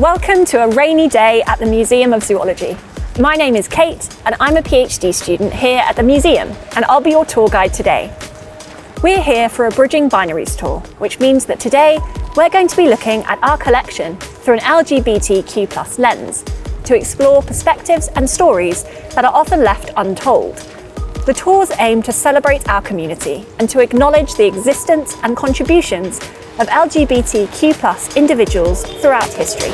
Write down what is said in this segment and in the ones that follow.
Welcome to a rainy day at the Museum of Zoology. My name is Kate and I'm a PhD student here at the museum, and I'll be your tour guide today. We're here for a Bridging Binaries tour, which means that today we're going to be looking at our collection through an LGBTQ+ lens to explore perspectives and stories that are often left untold. The tours aim to celebrate our community and to acknowledge the existence and contributions of LGBTQ+ individuals throughout history.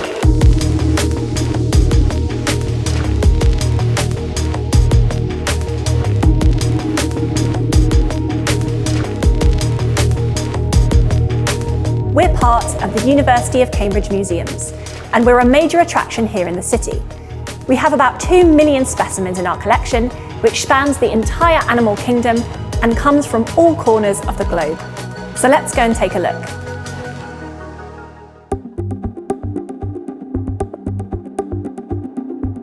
We're part of the University of Cambridge Museums, and we're a major attraction here in the city. We have about 2 million specimens in our collection, which spans the entire animal kingdom and comes from all corners of the globe. So let's go and take a look.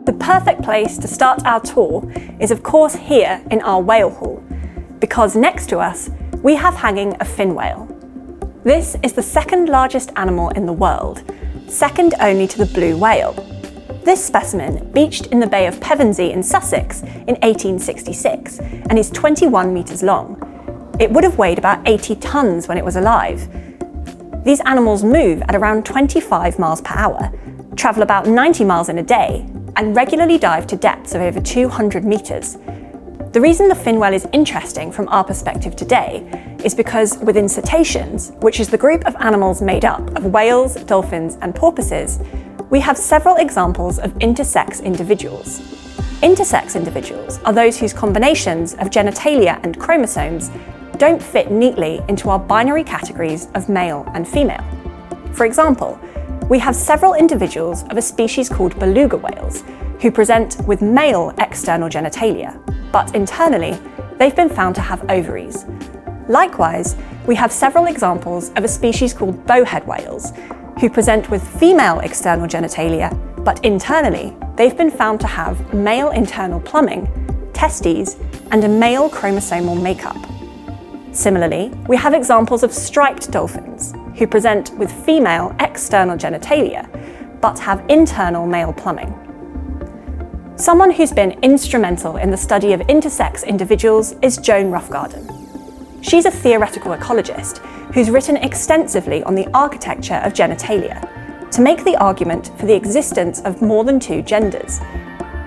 The perfect place to start our tour is of course here in our whale hall, because next to us we have hanging a fin whale. This is the second largest animal in the world, second only to the blue whale. This specimen beached in the Bay of Pevensey in Sussex in 1866 and is 21 metres long. It would have weighed about 80 tonnes when it was alive. These animals move at around 25 miles per hour, travel about 90 miles in a day, and regularly dive to depths of over 200 metres. The reason the fin whale is interesting from our perspective today is because within cetaceans, which is the group of animals made up of whales, dolphins and porpoises, we have several examples of intersex individuals. Intersex individuals are those whose combinations of genitalia and chromosomes don't fit neatly into our binary categories of male and female. For example, we have several individuals of a species called beluga whales who present with male external genitalia, but internally they've been found to have ovaries. Likewise, we have several examples of a species called bowhead whales who present with female external genitalia, but internally they've been found to have male internal plumbing, testes, and a male chromosomal makeup. Similarly, we have examples of striped dolphins who present with female external genitalia, but have internal male plumbing. Someone who's been instrumental in the study of intersex individuals is Joan Roughgarden. She's a theoretical ecologist who's written extensively on the architecture of genitalia to make the argument for the existence of more than 2 genders.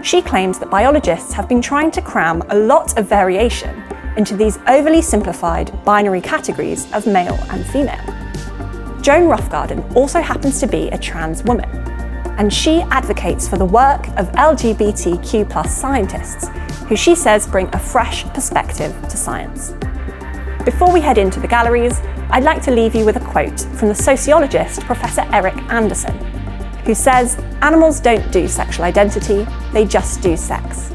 She claims that biologists have been trying to cram a lot of variation into these overly simplified binary categories of male and female. Joan Roughgarden also happens to be a trans woman, and she advocates for the work of LGBTQ+ scientists, who she says bring a fresh perspective to science. Before we head into the galleries, I'd like to leave you with a quote from the sociologist Professor Eric Anderson, who says, "Animals don't do sexual identity, they just do sex."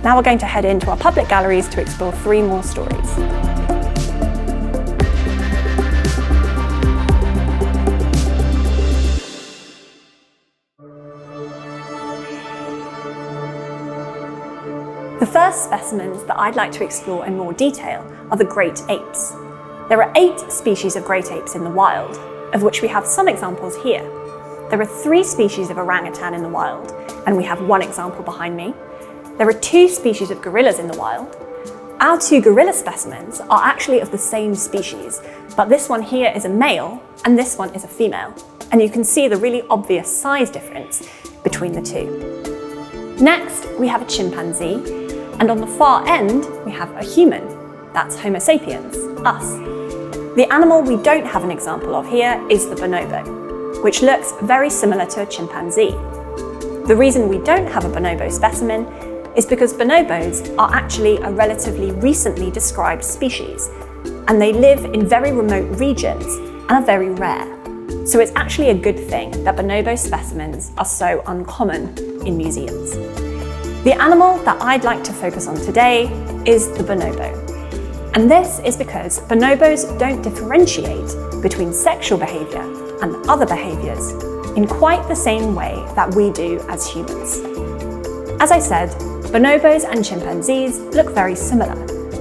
Now we're going to head into our public galleries to explore 3 more stories. The first specimens that I'd like to explore in more detail are the great apes. There are 8 species of great apes in the wild, of which we have some examples here. There are 3 species of orangutan in the wild, and we have 1 example behind me. There are 2 species of gorillas in the wild. Our 2 gorilla specimens are actually of the same species, but this one here is a male and this one is a female, and you can see the really obvious size difference between the 2. Next, we have a chimpanzee, and on the far end, we have a human. That's Homo sapiens, us. The animal we don't have an example of here is the bonobo, which looks very similar to a chimpanzee. The reason we don't have a bonobo specimen is because bonobos are actually a relatively recently described species, and they live in very remote regions and are very rare. So it's actually a good thing that bonobo specimens are so uncommon in museums. The animal that I'd like to focus on today is the bonobo. And this is because bonobos don't differentiate between sexual behaviour and other behaviours in quite the same way that we do as humans. As I said, bonobos and chimpanzees look very similar,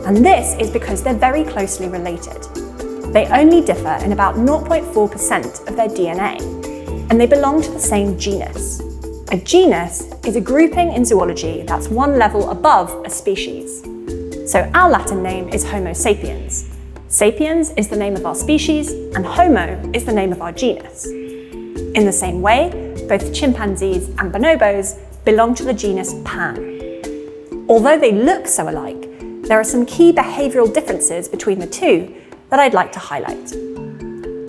and this is because they're very closely related. They only differ in about 0.4% of their DNA. and they belong to the same genus. A genus is a grouping in zoology that's one level above a species. So our Latin name is Homo sapiens. Sapiens is the name of our species, and Homo is the name of our genus. In the same way, both chimpanzees and bonobos belong to the genus Pan. Although they look so alike, there are some key behavioural differences between the two that I'd like to highlight.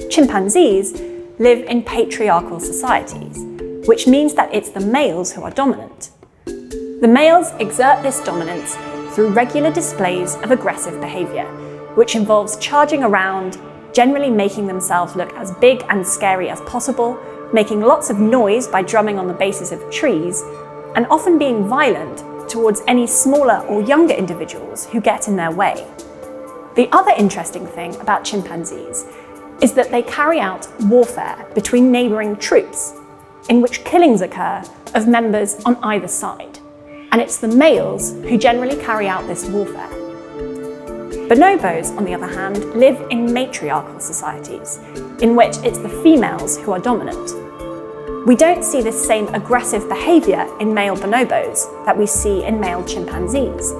Chimpanzees live in patriarchal societies, which means that it's the males who are dominant. The males exert this dominance through regular displays of aggressive behaviour, which involves charging around, generally making themselves look as big and scary as possible, making lots of noise by drumming on the bases of trees, and often being violent towards any smaller or younger individuals who get in their way. The other interesting thing about chimpanzees is that they carry out warfare between neighbouring troops, in which killings occur of members on either side, and it's the males who generally carry out this warfare. Bonobos, on the other hand, live in matriarchal societies, in which it's the females who are dominant. We don't see this same aggressive behaviour in male bonobos that we see in male chimpanzees,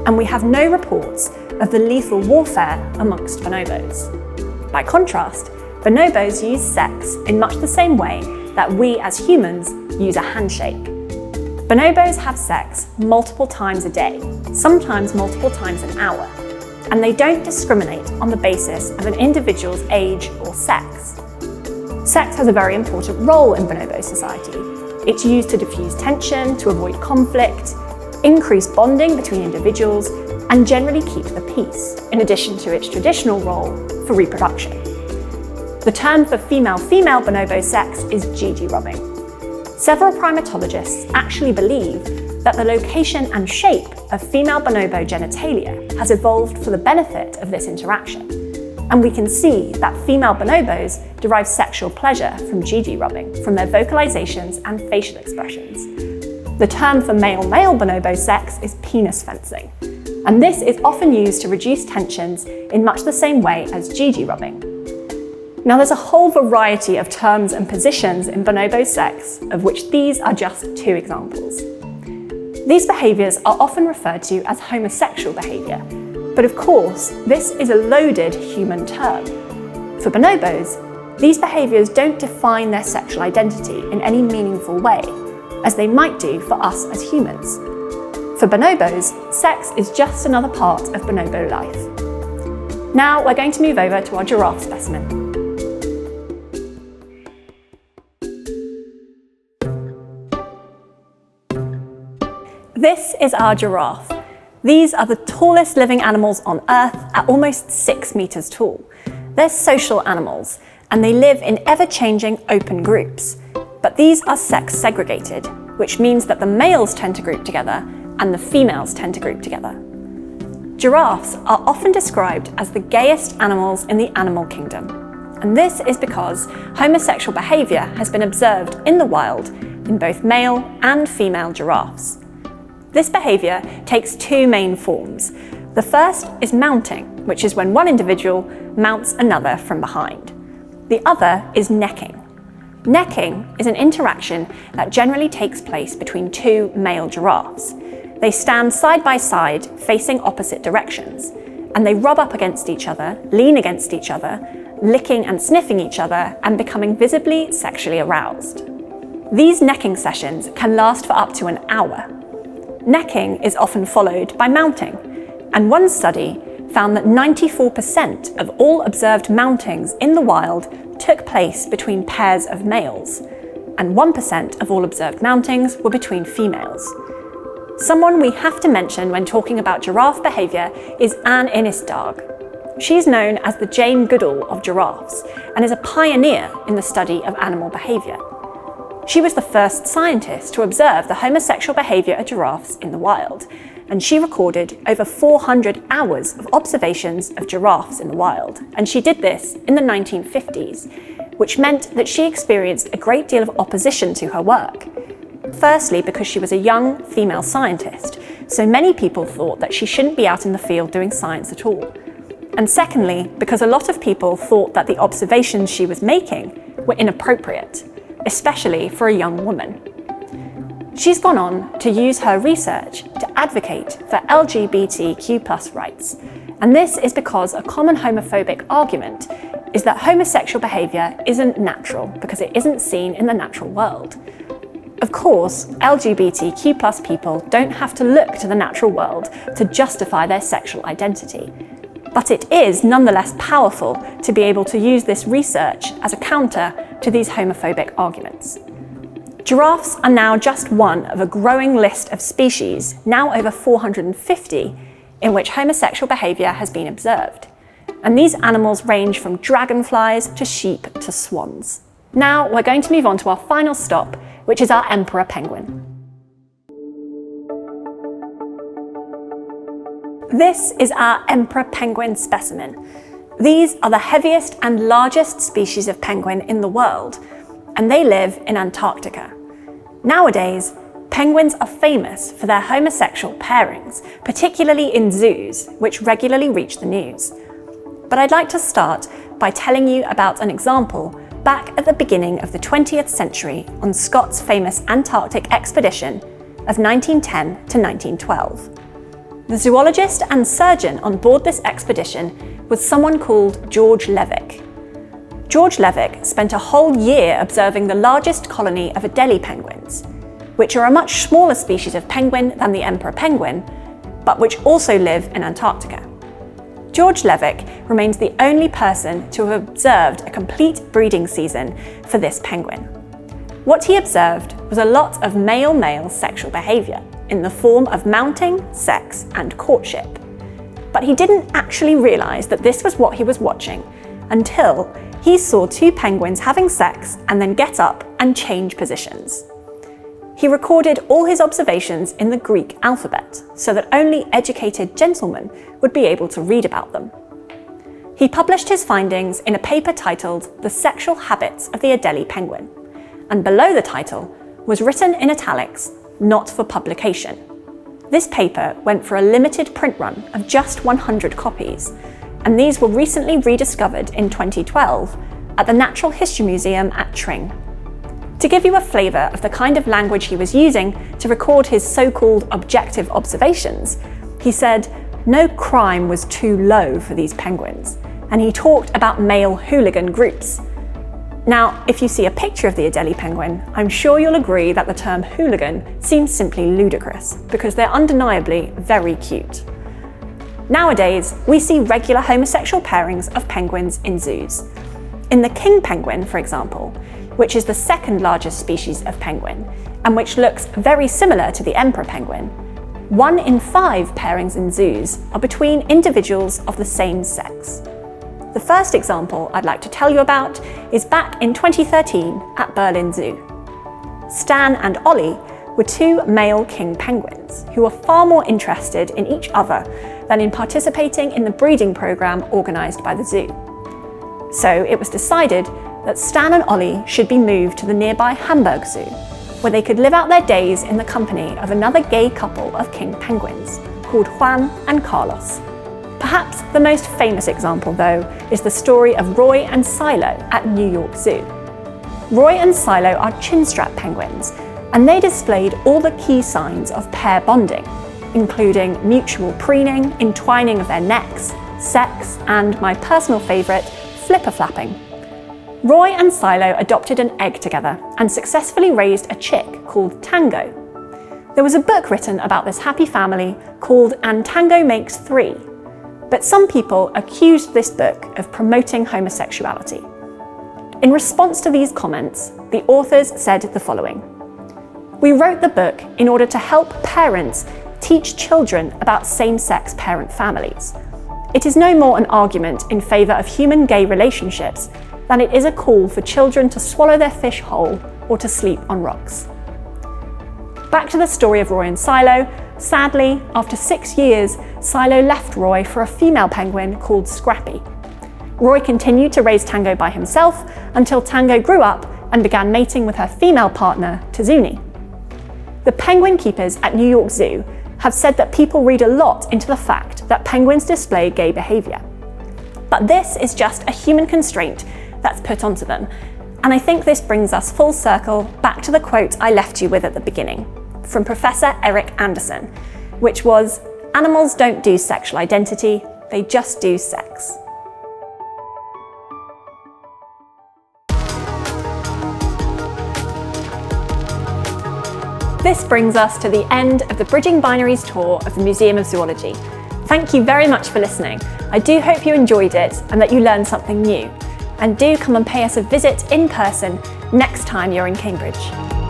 and we have no reports of the lethal warfare amongst bonobos. By contrast, bonobos use sex in much the same way that we as humans use a handshake. Bonobos have sex multiple times a day, sometimes multiple times an hour, and they don't discriminate on the basis of an individual's age or sex. Sex has a very important role in bonobo society. It's used to diffuse tension, to avoid conflict, increase bonding between individuals, and generally keep the peace, in addition to its traditional role for reproduction. The term for female-female bonobo sex is Gigi rubbing. Several primatologists actually believe that the location and shape of female bonobo genitalia has evolved for the benefit of this interaction, and we can see that female bonobos derive sexual pleasure from Gigi rubbing, from their vocalizations and facial expressions. The term for male-male bonobo sex is penis fencing, and this is often used to reduce tensions in much the same way as Gigi rubbing. Now, there's a whole variety of terms and positions in bonobo sex, of which these are just two examples. These behaviours are often referred to as homosexual behaviour, but of course, this is a loaded human term. For bonobos, these behaviours don't define their sexual identity in any meaningful way, as they might do for us as humans. For bonobos, sex is just another part of bonobo life. Now we're going to move over to our giraffe specimen. This is our giraffe. These are the tallest living animals on Earth at almost 6 meters tall. They're social animals, and they live in ever-changing open groups. But these are sex segregated, which means that the males tend to group together and the females tend to group together. Giraffes are often described as the gayest animals in the animal kingdom. And this is because homosexual behaviour has been observed in the wild in both male and female giraffes. This behaviour takes two main forms. The first is mounting, which is when one individual mounts another from behind. The other is necking. Necking is an interaction that generally takes place between two male giraffes. They stand side by side, facing opposite directions, and they rub up against each other, lean against each other, licking and sniffing each other, and becoming visibly sexually aroused. These necking sessions can last for up to an hour. Necking is often followed by mounting, and one study found that 94% of all observed mountings in the wild took place between pairs of males, and 1% of all observed mountings were between females. Someone we have to mention when talking about giraffe behaviour is Anne Innisdarg. She's known as the Jane Goodall of giraffes and is a pioneer in the study of animal behaviour. She was the first scientist to observe the homosexual behaviour of giraffes in the wild, and she recorded over 400 hours of observations of giraffes in the wild, and she did this in the 1950s, which meant that she experienced a great deal of opposition to her work. Firstly, because she was a young female scientist, so many people thought that she shouldn't be out in the field doing science at all. And secondly, because a lot of people thought that the observations she was making were inappropriate. especially for a young woman. She's gone on to use her research to advocate for LGBTQ+ rights, and this is because a common homophobic argument is that homosexual behaviour isn't natural because it isn't seen in the natural world. Of course, LGBTQ+ people don't have to look to the natural world to justify their sexual identity, but it is nonetheless powerful to be able to use this research as a counter to these homophobic arguments. Giraffes are now just one of a growing list of species, now over 450, in which homosexual behaviour has been observed. And these animals range from dragonflies to sheep to swans. Now we're going to move on to our final stop, which is our emperor penguin. This is our emperor penguin specimen. These are the heaviest and largest species of penguin in the world, and they live in Antarctica. Nowadays, penguins are famous for their homosexual pairings, particularly in zoos, which regularly reach the news. But I'd like to start by telling you about an example back at the beginning of the 20th century on Scott's famous Antarctic expedition of 1910 to 1912. The zoologist and surgeon on board this expedition was someone called George Levick. George Levick spent a whole year observing the largest colony of Adelie penguins, which are a much smaller species of penguin than the emperor penguin, but which also live in Antarctica. George Levick remains the only person to have observed a complete breeding season for this penguin. What he observed was a lot of male-male sexual behaviour in the form of mounting, sex, and courtship. But he didn't actually realise that this was what he was watching until he saw two penguins having sex and then get up and change positions. He recorded all his observations in the Greek alphabet so that only educated gentlemen would be able to read about them. He published his findings in a paper titled The Sexual Habits of the Adelie Penguin, and below the title was written in italics, "Not for publication." This paper went for a limited print run of just 100 copies, and these were recently rediscovered in 2012 at the Natural History Museum at Tring. To give you a flavour of the kind of language he was using to record his so-called objective observations, he said, no crime was too low for these penguins, and he talked about male hooligan groups. Now, if you see a picture of the Adelie penguin, I'm sure you'll agree that the term hooligan seems simply ludicrous, because they're undeniably very cute. Nowadays, we see regular homosexual pairings of penguins in zoos. In the king penguin, for example, which is the second largest species of penguin, and which looks very similar to the emperor penguin, 1 in 5 pairings in zoos are between individuals of the same sex. The first example I'd like to tell you about is back in 2013 at Berlin Zoo. Stan and Ollie were 2 male king penguins who were far more interested in each other than in participating in the breeding program organised by the zoo. So it was decided that Stan and Ollie should be moved to the nearby Hamburg Zoo, where they could live out their days in the company of another gay couple of king penguins, called Juan and Carlos. Perhaps the most famous example, though, is the story of Roy and Silo at New York Zoo. Roy and Silo are chinstrap penguins, and they displayed all the key signs of pair bonding, including mutual preening, entwining of their necks, sex, and my personal favourite, flipper flapping. Roy and Silo adopted an egg together and successfully raised a chick called Tango. There was a book written about this happy family called And Tango Makes 3, but some people accused this book of promoting homosexuality. In response to these comments, the authors said the following: "We wrote the book in order to help parents teach children about same-sex parent families. It is no more an argument in favour of human gay relationships than it is a call for children to swallow their fish whole or to sleep on rocks." Back to the story of Roy and Silo. Sadly, after 6 years, Silo left Roy for a female penguin called Scrappy. Roy continued to raise Tango by himself until Tango grew up and began mating with her female partner, Tazuni. The penguin keepers at New York Zoo have said that people read a lot into the fact that penguins display gay behaviour. But this is just a human constraint that's put onto them, And I think this brings us full circle back to the quote I left you with at the beginning, from Professor Eric Anderson, which was, "Animals don't do sexual identity, they just do sex." This brings us to the end of the Bridging Binaries tour of the Museum of Zoology. Thank you very much for listening. I do hope you enjoyed it and that you learned something new. And do come and pay us a visit in person next time you're in Cambridge.